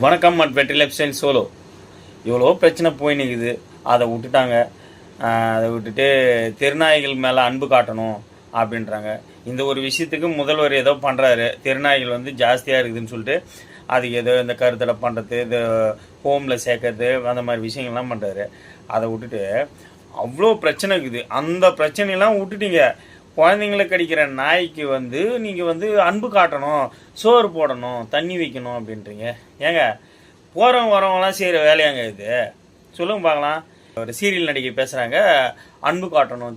வணக்கம் அட் வெற்றி life style solo. இவ்வளோ பிரச்சனை போய் நிற்குது, அதை விட்டுட்டாங்க. அதை விட்டுட்டு தெருநாய்கள் மேலே அன்பு காட்டணும் அப்படின்றாங்க. இந்த ஒரு விஷயத்துக்கு முதல்வர் ஏதோ பண்ணுறாரு. தெருநாய்கள் வந்து ஜாஸ்தியாக இருக்குதுன்னு சொல்லிட்டு அதுக்கு ஏதோ இந்த கருத்தடை பண்ணுறது, இந்த ஹோமில் சேர்க்கறது, அந்த மாதிரி விஷயங்கள்லாம் பண்ணுறாரு. அதை விட்டுட்டு அவ்வளோ பிரச்சனை இருக்குது. அந்த பிரச்சனையெல்லாம் விட்டுட்டீங்க. குழந்தைங்களை கடிக்கிற நாய்க்கு வந்து நீங்கள் வந்து அன்பு காட்டணும், சோறு போடணும், தண்ணி வைக்கணும் அப்படின்றீங்க. ஏங்க போகிறவங்க வரவங்களாம் செய்கிற வேலையாங்க இது? சொல்லுங்க பார்க்கலாம். ஒரு சீரியல் நடிகை பேசுகிறாங்க, அன்பு காட்டணும்,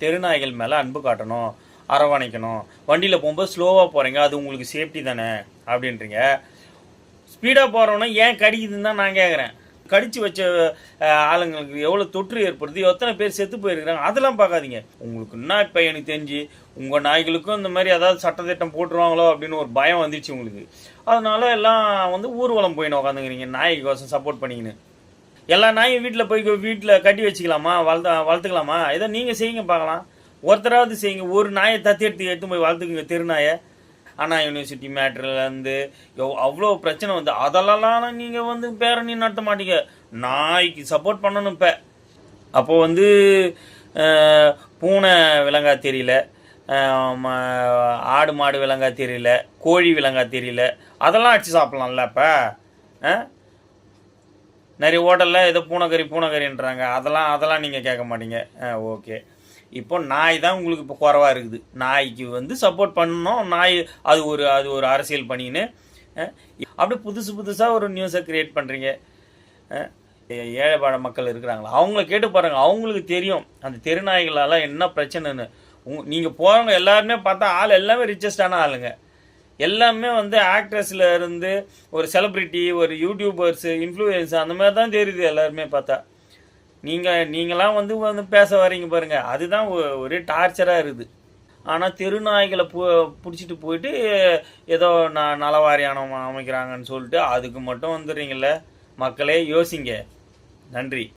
தெருநாய்கள் மேலே அன்பு காட்டணும், அரவணைக்கணும், வண்டியில் போகும்போது ஸ்லோவாக போகிறீங்க, அது உங்களுக்கு சேஃப்டி தானே அப்படின்றீங்க. ஸ்பீடாக போகிறவனா ஏன் கடிக்குதுன்னு தான் நான் கேட்குறேன். கடிச்சு வச்ச ஆளுங்களுக்கு எவ்வளோ தொற்று ஏற்படுது, எத்தனை பேர் செத்து போயிருக்கிறாங்க, அதெல்லாம் பார்க்காதீங்க. உங்களுக்கு என்ன இப்போ எனக்கு தெரிஞ்சு உங்கள் நாய்களுக்கும் இந்த மாதிரி ஏதாவது சட்டத்திட்டம் போட்டுருவாங்களோ அப்படின்னு ஒரு பயம் வந்துச்சு உங்களுக்கு. அதனால எல்லாம் வந்து ஊர்வலம் போயின்னு உட்காந்துக்கிறீங்க நாய்க்கு சப்போர்ட் பண்ணிக்கின்னு. எல்லா நாயும் வீட்டில் கட்டி வச்சுக்கலாமா, வளர்த்துக்கலாமா? ஏதோ நீங்கள் செய்யுங்க பார்க்கலாம். ஒருத்தராவது செய்யுங்க. ஒரு நாயை எடுத்து போய் வளர்த்துக்குங்க, தெருநாயை. அண்ணா யூனிவர்சிட்டி மேட்ருலேருந்து அவ்வளோ பிரச்சனை வந்து அதெல்லாம் நீங்கள் வந்து பேரணி நடத்த மாட்டீங்க. நாய்க்கு சப்போர்ட் பண்ணணும். இப்போ அப்போது வந்து பூனை விலங்கா தெரியல, ஆடு மாடு விலங்கா தெரியல, கோழி விலங்கா தெரியல, அதெல்லாம் அடித்து சாப்பிட்லாம்ல. இப்போ நிறைய ஹோட்டலில் ஏதோ பூனைக்கறின்றாங்க. அதெல்லாம் நீங்கள் கேட்க மாட்டீங்க. ஓகே, இப்போ நாய் தான் உங்களுக்கு இப்போ குறவாக இருக்குது. நாய்க்கு வந்து சப்போர்ட் பண்ணணும். நாய் அது ஒரு அரசியல் பண்ணின்னு அப்படியே புதுசாக ஒரு நியூஸை க்ரியேட் பண்ணுறீங்க. ஏழைப்பாட மக்கள் இருக்கிறாங்களா, அவங்கள கேட்டு பாருங்கள். அவங்களுக்கு தெரியும் அந்த தெருநாய்களால் என்ன பிரச்சனைன்னு. நீங்கள் போகிறவங்க எல்லாருமே பார்த்தா ஆள் எல்லாமே ரிச்சஸ்டான ஆளுங்க. எல்லாமே வந்து ஆக்ட்ரஸில் இருந்து ஒரு செலிப்ரிட்டி, ஒரு யூடியூபர்ஸு, இன்ஃப்ளூயன்ஸு, அந்த மாதிரி தான் தெரியுது எல்லாருமே பார்த்தா. நீங்களாம் வந்து பேச வரீங்க பாருங்கள், அதுதான் ஒரே டார்ச்சராக இருக்குது. ஆனால் தெருநாய்களை பிடிச்சிட்டு போயிட்டு ஏதோ நலவாரியானம் அமைக்கிறாங்கன்னு சொல்லிட்டு அதுக்கு மட்டும் வந்துடுறீங்கள. மக்களே யோசிங்க. நன்றி.